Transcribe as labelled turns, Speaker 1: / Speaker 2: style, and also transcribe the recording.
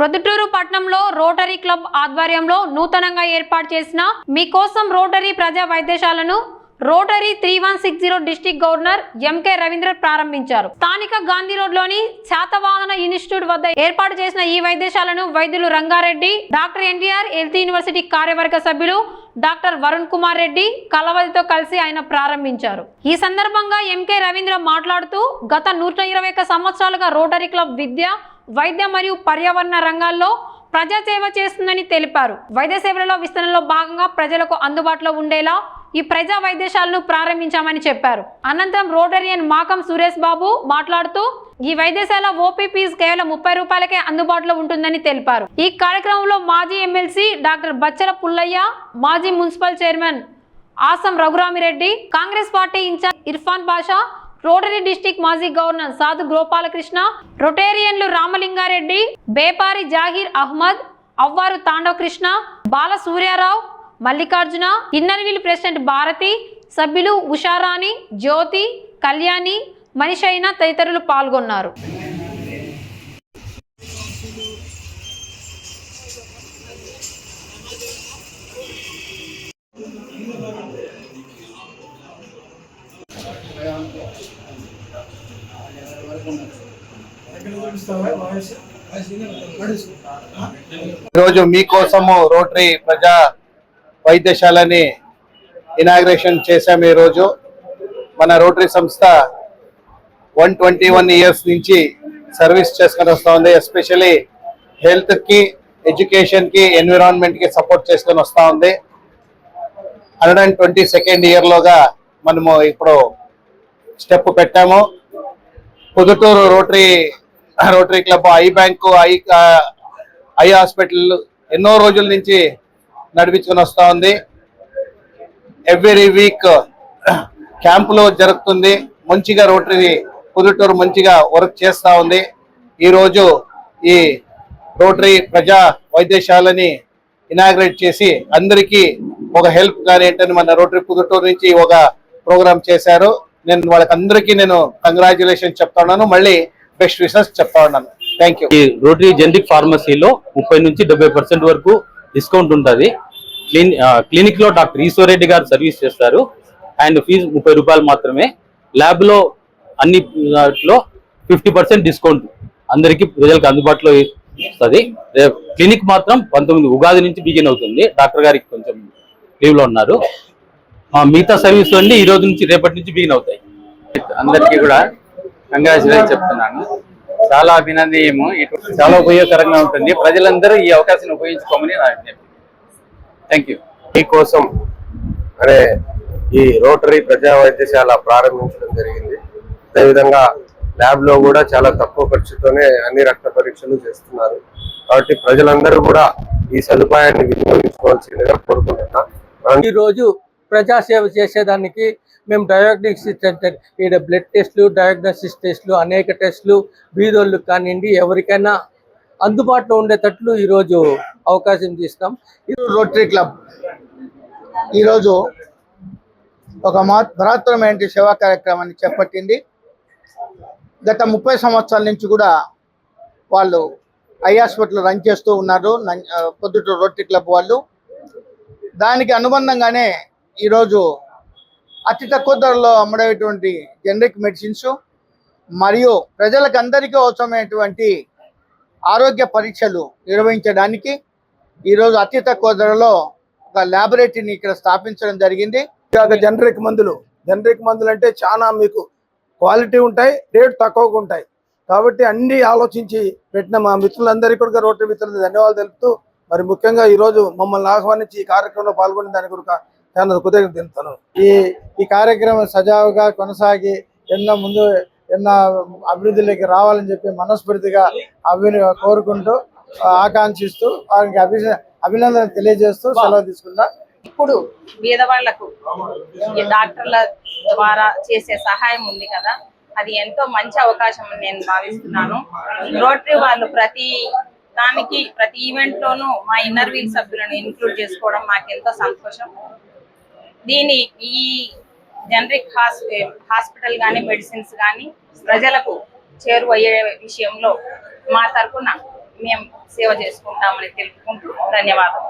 Speaker 1: ప్రొద్దుటూరు పట్టణంలో rotary club ఆధ్వర్యంలో నూతనంగా ఏర్పాటు చేసిన మీకోసం రోటరీ ప్రజా వైద్యశాలను Rotary 3160 district governor MK Ravindra ప్రారంభించారు. స్థానిక గాంధీ రోడ్ లోని శాతవాహన ఇన్స్టిట్యూట్ వద్ద ఏర్పాటు చేసిన ఈ వైద్యశాలను వైద్యులు Rangareddy, doctor NTR health university కార్యవర్గ సభ్యులు డాక్టర్ వరుణ్ కుమార్ రెడ్డి కలవదితో కలిసి ఆయన ప్రారంభించారు. ఈ సందర్భంగా ఎంకే రవీంద్ర మాట్లాడుతూ గత 121 సంవత్సరాలుగా రోటరీ క్లబ్ విద్య, వైద్య మరియు పర్యావరణ రంగాల్లో ప్రజా సేవ చేస్తుందని తెలిపారు. వైద్య సేవలలో విస్తరణలో భాగంగా ప్రజలకు అందుబాటులో ఉండేలా ఈ ప్రజా వైద్యశాలను ప్రారంభించామని చెప్పారు. అనంతరం రోటరియన్ మాకం సురేష్ బాబు మాట్లాడుతూ ఈ వైద్యశాల ఓపీ ఫీజు కేవలం 30 రూపాయలకే అందుబాటులో ఉంటుందని తెలిపారు. ఈ కార్యక్రమంలో మాజీ ఎమ్మెల్సీ డాక్టర్ బచ్చల పుల్లయ్య, మాజీ municipal chairman Asam Raghuramireddy, Congress party incharge Irfan Basha, Rotary district మాజీ గవర్నర్ సాధు గోపాలకృష్ణ, రొటేరియన్లు రామలింగారెడ్డి, బేపారి జాహీర్ అహ్మద్, అవ్వారు తాండవ కృష్ణ, బాల సూర్యారావు, మల్లికార్జున, ఇన్నర్విల్ ప్రెసిడెంట్ భారతి, సభ్యులు ఉషారాణి, జ్యోతి, కళ్యాణి, మనిషైన తదితరులు పాల్గొన్నారు.
Speaker 2: ఈరోజు మీకోసము రోటరీ ప్రజా వైద్యశాలని ఇనాగ్రేషన్ చేశాము. ఈరోజు మన రోటరీ సంస్థ 121 ఇయర్స్ నుంచి సర్వీస్ చేసుకొని వస్తూ ఉంది. ఎస్పెషల్లీ హెల్త్కి, ఎడ్యుకేషన్కి, ఎన్విరాన్మెంట్కి సపోర్ట్ చేసుకొని వస్తూ ఉంది. 122nd ఇయర్లోగా మనము ఇప్పుడు స్టెప్ పెట్టాము. Proddatur rotary club, I bank, eye hospital ఎన్నో రోజుల నుంచి నడిపించుకొని వస్తూ ఉంది. ఎవ్రీ వీక్ క్యాంపులో జరుగుతుంది. మంచిగా రోటరీ పొద్దుటూరు మంచిగా వర్క్ చేస్తూ ఉంది. ఈరోజు ఈ రోటరీ ప్రజా వైద్యశాలని ఇనాగ్రేట్ చేసి అందరికీ ఒక హెల్ప్ కానీ ఏంటని మన రోటరీ పొద్దుటూరు నుంచి ఒక ప్రోగ్రామ్ చేశారు. నేను వాళ్ళకి అందరికీ కంగ్రాచులేషన్ చెప్తా ఉన్నాను. మళ్ళీ బెస్ట్ విషెస్ చెప్తా ఉన్నాను. Thank you.
Speaker 3: ఈ రోటరీ జనరిక్ ఫార్మసీలో 30 నుంచి 70% వరకు డిస్కౌంట్ ఉంటుంది. క్లినిక్ లో డాక్టర్ ఈశ్వర్ రెడ్డి గారు సర్వీస్ చేస్తారు. అండ్ ఫీజు 30 రూపాయలు మాత్రమే. ల్యాబ్ లో అన్ని 50% డిస్కౌంట్ అందరికి ప్రజలకు అందుబాటులో వస్తుంది. క్లినిక్ మాత్రం 19 ఉగాది నుంచి బిగిన్ అవుతుంది. డాక్టర్ గారికి కొంచెం లీవ్ లో ఉన్నారు. మిగతా సర్వీస్ అన్ని ఈ రోజు నుంచి రేపటి నుంచి బిగిన్ అవుతాయి.
Speaker 4: అందరికీ కూడా కంగ్రాచులేషన్ చెప్తున్నాను. చాలా అభినందనీయము. చాలా ఉపయోగకరంగా ఉంటుంది. ప్రజలందరూ ఈ అవకాశాన్ని ఉపయోగించుకోమని నా విజ్ఞప్తి. Thank you.
Speaker 5: మీకోసం అనే ఈ రోటరీ ప్రజా వైద్యశాల ప్రారంభించడం జరిగింది. అదేవిధంగా ల్యాబ్ లో కూడా చాలా తక్కువ ఖర్చుతోనే అన్ని రక్త పరీక్షలు చేస్తున్నారు. కాబట్టి ప్రజలందరూ కూడా ఈ సదుపాయాన్ని వినియోగించుకోవాల్సిందిగా కోరుకుంటున్నా.
Speaker 6: ఈ రోజు ప్రజాసేవ చేసేదానికి మేము డయాగ్నోసిస్ సెంటర్ ఈడ బ్లడ్ టెస్టులు, డయాగ్నోసిస్ టెస్టులు, అనేక టెస్టులు బీదోళ్ళకు కానివ్వండి ఎవరికైనా అందుబాటులో ఉండేటట్లు ఈరోజు అవకాశం తీస్తాం.
Speaker 7: రోటరీ క్లబ్ ఈరోజు ఒక బృహత్తరమైన సేవా కార్యక్రమాన్ని చేపట్టింది. గత 30 సంవత్సరాల నుంచి కూడా వాళ్ళు ఐ హాస్పిటల్ రన్ చేస్తూ ఉన్నారు పొద్దుటూరు రోటరీ క్లబ్ వాళ్ళు. దానికి అనుబంధంగానే ఈరోజు అతి తక్కువ ధరలో అమ్మడేటువంటి జనరిక్ మెడిసిన్స్ మరియు ప్రజలకు అందరికీ అవసరమైనటువంటి ఆరోగ్య పరీక్షలు నిర్వహించడానికి ఈరోజు అతి తక్కువ ధరలో ఒక ల్యాబొరేటరీని ఇక్కడ స్థాపించడం జరిగింది.
Speaker 5: జనరిక్ మందులు అంటే చాలా మీకు క్వాలిటీ ఉంటాయి, రేటు తక్కువగా ఉంటాయి. కాబట్టి అన్ని ఆలోచించి పెట్టిన మా మిత్రులందరికీ కూడా రోటరీ మిత్రులకు ధన్యవాదాలు తెలుపుతూ, మరి ముఖ్యంగా ఈరోజు మమ్మల్ని ఆహ్వానించి ఈ కార్యక్రమంలో పాల్గొనే దాని కొరకు చాలా కృతజ్ఞత తెలుపుతాను.
Speaker 7: ఈ కార్యక్రమం సజావుగా కొనసాగి ఎన్నో అభివృద్ధిలోకి రావాలని చెప్పి మనస్ఫూర్తిగా కోరుకుంటూ ఆకాంక్షిస్తూ వారికి అభినందన తెలియజేస్తూ సెలవు తీసుకుంటా.
Speaker 8: ఇప్పుడు పేదవాళ్లకు డాక్టర్ల ద్వారా చేసే సహాయం ఉంది కదా, అది ఎంతో మంచి అవకాశం నేను భావిస్తున్నాను. రోటరీ వాళ్ళు ప్రతి ఈవెంట్ లోనూ మా ఇన్నర్వీల్ సభ్యులను ఇంక్లూడ్ చేసుకోవడం మాకెంతో సంతోషం. ఈ జనరిక్ హాస్పిటల్ కానీ మెడిసిన్స్ కానీ ప్రజలకు చేరువయ్యే విషయంలో మా తరఫున మేము సేవ చేసుకుంటామని తెలుపుకుంటూ ధన్యవాదాలు.